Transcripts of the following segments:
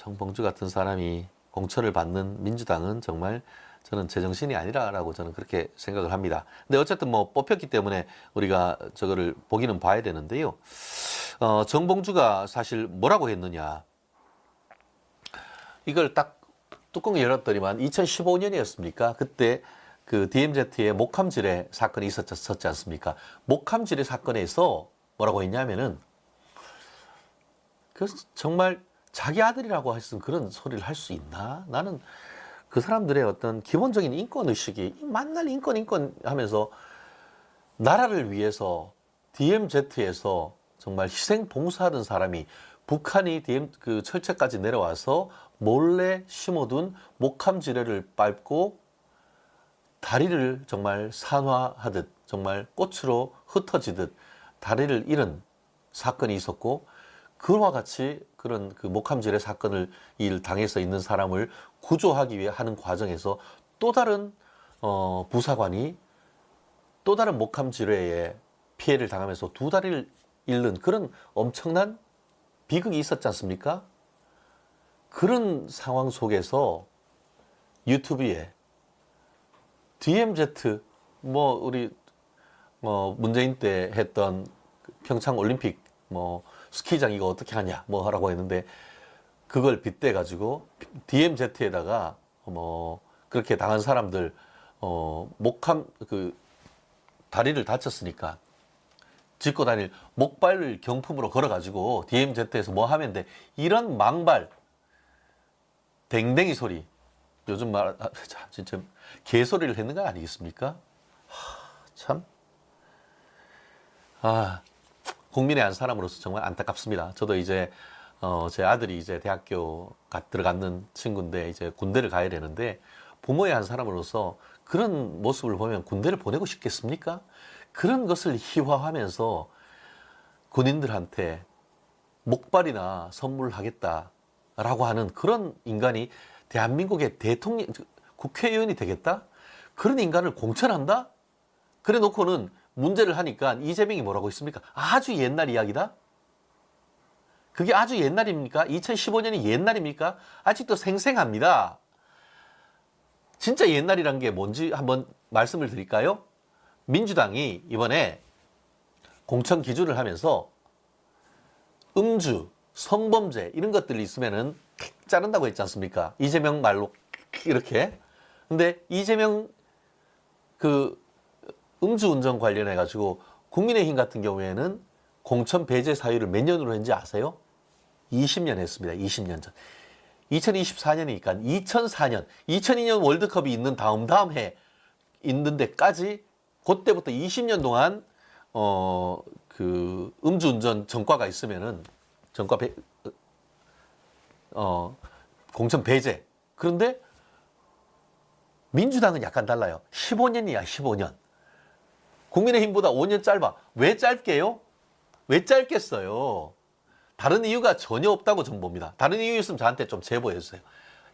정봉주 같은 사람이 공천을 받는 민주당은 정말 저는 제정신이 아니라라고 저는 그렇게 생각을 합니다. 근데 어쨌든 뭐 뽑혔기 때문에 우리가 저거를 보기는 봐야 되는데요. 정봉주가 사실 뭐라고 했느냐. 이걸 딱 뚜껑을 열었더니만 2015년이었습니까? 그때 그 DMZ의 목함지뢰 사건이 있었지 않습니까? 목함지뢰 사건에서 뭐라고 했냐면은 그 정말 자기 아들이라고 했으면 그런 소리를 할 수 있나? 나는 그 사람들의 어떤 기본적인 인권의식이 맨날 인권 하면서 나라를 위해서 DMZ에서 정말 희생 봉사하던 사람이 북한이 그 철책까지 내려와서 몰래 심어둔 목함지뢰를 밟고 다리를 정말 산화하듯 정말 꽃으로 흩어지듯 다리를 잃은 사건이 있었고 그와 같이 그런 그 목함지뢰 사건을 당해서 있는 사람을 구조하기 위해 하는 과정에서 또 다른 부사관이 또 다른 목함지뢰에 피해를 당하면서 두 다리를 잃는 그런 엄청난 비극이 있었지 않습니까? 그런 상황 속에서 유튜브에 DMZ 뭐 우리 문재인 때 했던 평창 올림픽 뭐 스키장 이거 어떻게 하냐 뭐 하라고 했는데 그걸 빗대 가지고 DMZ에다가 뭐 그렇게 당한 사람들 목함 그 다리를 다쳤으니까 짚고 다닐 목발을 경품으로 걸어 가지고 DMZ에서 뭐 하면 돼 이런 망발 댕댕이 소리 요즘 말 진짜 개소리를 했는 거 아니겠습니까? 참 국민의 한 사람으로서 정말 안타깝습니다. 저도 이제 제 아들이 이제 대학교 들어가는 친구인데 이제 군대를 가야 되는데 부모의 한 사람으로서 그런 모습을 보면 군대를 보내고 싶겠습니까? 그런 것을 희화하면서 군인들한테 목발이나 선물하겠다라고 하는 그런 인간이 대한민국의 대통령, 국회의원이 되겠다? 그런 인간을 공천한다? 그래 놓고는 문제를 하니까 이재명이 뭐라고 했습니까? 아주 옛날 이야기다? 그게 아주 옛날입니까? 2015년이 옛날입니까? 아직도 생생합니다. 진짜 옛날이란 게 뭔지 한번 말씀을 드릴까요? 민주당이 이번에 공천 기준을 하면서 음주, 성범죄 이런 것들이 있으면은 자른다고 했지 않습니까? 이재명 말로 이렇게. 근데 이재명 그 음주운전 관련해 가지고 국민의힘 같은 경우에는 공천 배제 사유를 몇 년으로 했는지 아세요? 20년 했습니다. 20년 전. 2024년이니까 2004년, 2002년 월드컵이 있는 다음 해 있는 데까지 그때부터 20년 동안 그 음주운전 전과가 있으면은 공천 배제. 그런데 민주당은 약간 달라요. 15년이야, 15년. 국민의힘보다 5년 짧아. 왜 짧게요? 왜 짧겠어요? 다른 이유가 전혀 없다고 저는 봅니다. 다른 이유 있으면 저한테 좀 제보해 주세요.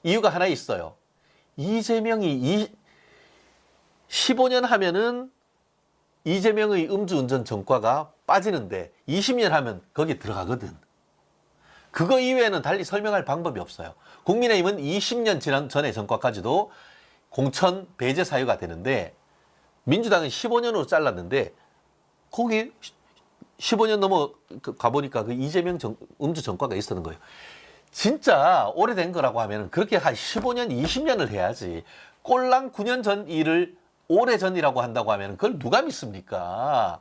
이유가 하나 있어요. 이재명이 15년 하면은 이재명의 음주운전 전과가 빠지는데 20년 하면 거기 들어가거든. 그거 이외에는 달리 설명할 방법이 없어요. 국민의힘은 20년 지난 전에 전과까지도 공천 배제 사유가 되는데 민주당은 15년으로 잘랐는데 거기 15년 넘어 가보니까 그 이재명 음주 전과가 있었는 거예요. 진짜 오래된 거라고 하면 그렇게 한 15년, 20년을 해야지. 꼴랑 9년 전 일을 오래전이라고 한다고 하면 그걸 누가 믿습니까?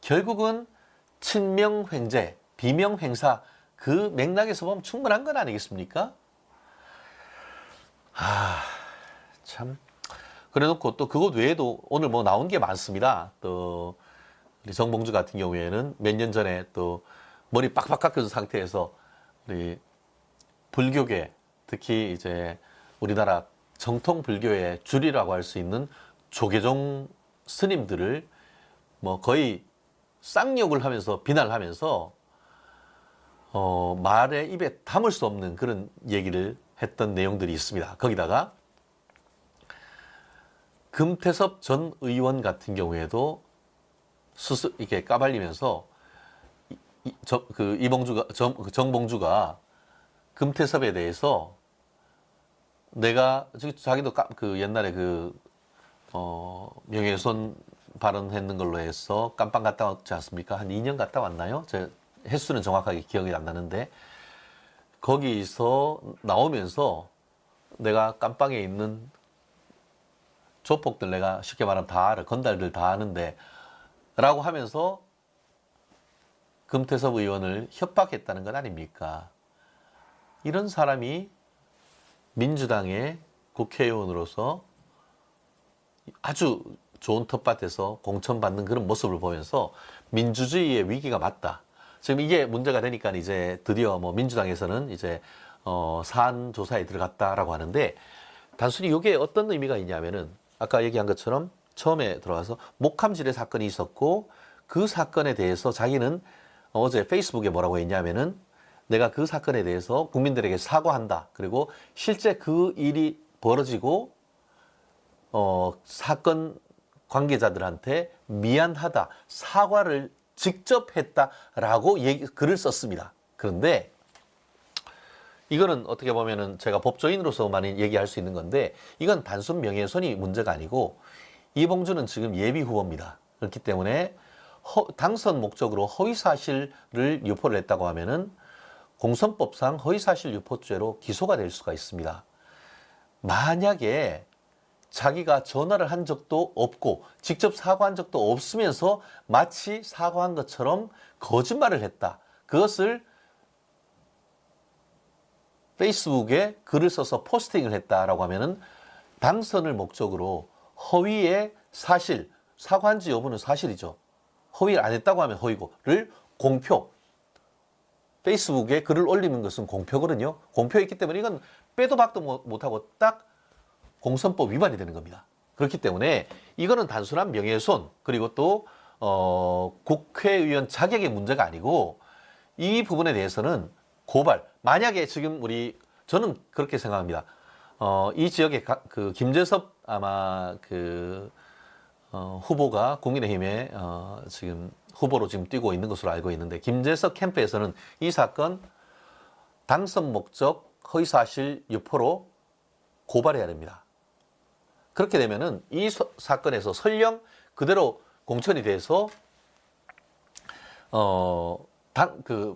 결국은 친명횡재, 비명횡사 그 맥락에서 보면 충분한 건 아니겠습니까? 참. 그래 놓고 또 그것 외에도 오늘 뭐 나온 게 많습니다. 또 우리 정봉주 같은 경우에는 몇 년 전에 또 머리 빡빡 깎여진 상태에서 우리 불교계 특히 이제 우리나라 정통 불교의 줄이라고 할 수 있는 조계종 스님들을 뭐 거의 쌍욕을 하면서 비난하면서 말에 입에 담을 수 없는 그런 얘기를 했던 내용들이 있습니다. 거기다가 금태섭 전 의원 같은 경우에도 이렇게 까발리면서 정봉주가 금태섭에 대해서 내가 자기도 그 옛날에 명예훼손 발언했는 걸로 해서 깜빵 갔다 왔지 않습니까? 한 2년 갔다 왔나요? 제 횟수는 정확하게 기억이 안 나는데 거기서 나오면서 내가 깜빵에 있는 조폭들 내가 쉽게 말하면 다 알아. 건달들 다 아는데 라고 하면서 금태섭 의원을 협박했다는 것 아닙니까? 이런 사람이 민주당의 국회의원으로서 아주 좋은 텃밭에서 공천받는 그런 모습을 보면서 민주주의의 위기가 맞다. 지금 이게 문제가 되니까 이제 드디어 뭐 민주당에서는 이제 사안 조사에 들어갔다라고 하는데 단순히 이게 어떤 의미가 있냐면은 아까 얘기한 것처럼 처음에 들어가서 목함질의 사건이 있었고 그 사건에 대해서 자기는 어제 페이스북에 뭐라고 했냐면은 내가 그 사건에 대해서 국민들에게 사과한다. 그리고 실제 그 일이 벌어지고 사건 관계자들한테 미안하다. 사과를 직접 했다라고 글을 썼습니다. 그런데 이거는 어떻게 보면은 제가 법조인으로서만 얘기할 수 있는 건데 이건 단순 명예훼손이 문제가 아니고 이봉주는 지금 예비 후보입니다. 그렇기 때문에 당선 목적으로 허위사실을 유포를 했다고 하면은 공선법상 허위사실 유포죄로 기소가 될 수가 있습니다. 만약에 자기가 전화를 한 적도 없고 직접 사과한 적도 없으면서 마치 사과한 것처럼 거짓말을 했다. 그것을 페이스북에 글을 써서 포스팅을 했다라고 하면은 당선을 목적으로 허위의 사실, 사과한지 여부는 사실이죠. 허위를 안 했다고 하면 허위고를 공표. 페이스북에 글을 올리는 것은 공표거든요. 공표했기 때문에 이건 빼도 박도 못하고 딱 공선법 위반이 되는 겁니다. 그렇기 때문에 이거는 단순한 명예훼손 그리고 또 국회의원 자격의 문제가 아니고 이 부분에 대해서는 고발. 만약에 지금 저는 그렇게 생각합니다. 이 지역에 그 김재섭 아마 후보가 국민의힘에 지금 후보로 지금 뛰고 있는 것으로 알고 있는데 김재섭 캠프에서는 이 사건 당선 목적 허위사실 유포로 고발해야 됩니다. 그렇게 되면은 이 사건에서 설령 그대로 공천이 돼서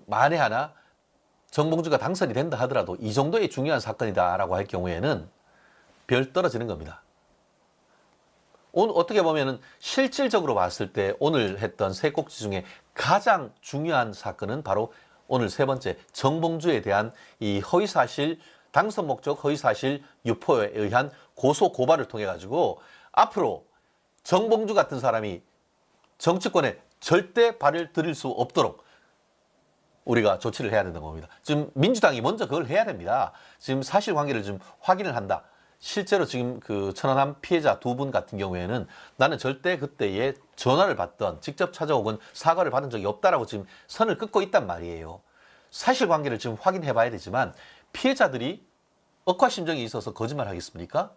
만에 하나 정봉주가 당선이 된다 하더라도 이 정도의 중요한 사건이다라고 할 경우에는 별 떨어지는 겁니다. 오늘 어떻게 보면은 실질적으로 봤을 때 오늘 했던 세 꼭지 중에 가장 중요한 사건은 바로 오늘 세 번째 정봉주에 대한 이 허위사실 당선 목적 허위사실 유포에 의한 고소 고발을 통해 가지고 앞으로 정봉주 같은 사람이 정치권에 절대 발을 들일 수 없도록 우리가 조치를 해야 된다는 겁니다. 지금 민주당이 먼저 그걸 해야 됩니다. 지금 사실관계를 좀 확인을 한다. 실제로 지금 그 천안함 피해자 두 분 같은 경우에는 나는 절대 그때에 전화를 받던 직접 찾아오건 사과를 받은 적이 없다라고 지금 선을 긋고 있단 말이에요. 사실관계를 지금 확인해 봐야 되지만 피해자들이 억하심정이 있어서 거짓말 하겠습니까?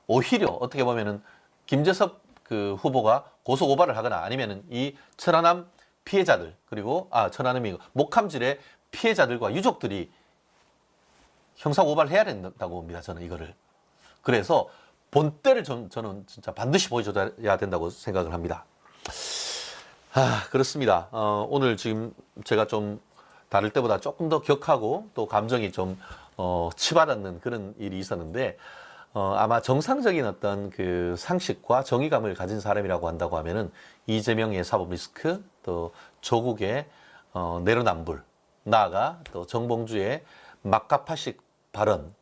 오히려 어떻게 보면은 김재섭 그 후보가 고소 고발을 하거나 아니면은 이 천안함 피해자들 그리고 천안함이 목함질의 피해자들과 유족들이 형사 고발을 해야 된다고 봅니다. 저는 이거를. 그래서 본때를 저는 진짜 반드시 보여줘야 된다고 생각을 합니다. 그렇습니다. 오늘 지금 제가 좀 다를 때보다 조금 더 격하고 또 감정이 좀 치받았는 그런 일이 있었는데 아마 정상적인 어떤 그 상식과 정의감을 가진 사람이라고 한다고 하면은 이재명의 사법 리스크, 또 조국의 내로남불, 나아가 또 정봉주의 막가파식 발언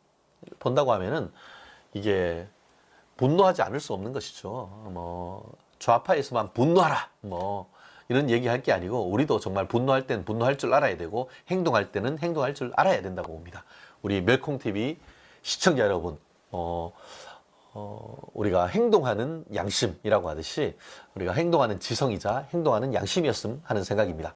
본다고 하면은 이게 분노하지 않을 수 없는 것이죠. 뭐 좌파에서만 분노하라, 뭐 이런 얘기할 게 아니고 우리도 정말 분노할 땐 분노할 줄 알아야 되고 행동할 때는 행동할 줄 알아야 된다고 봅니다. 우리 멸콩TV 시청자 여러분. 우리가 행동하는 양심이라고 하듯이 우리가 행동하는 지성이자 행동하는 양심이었음 하는 생각입니다.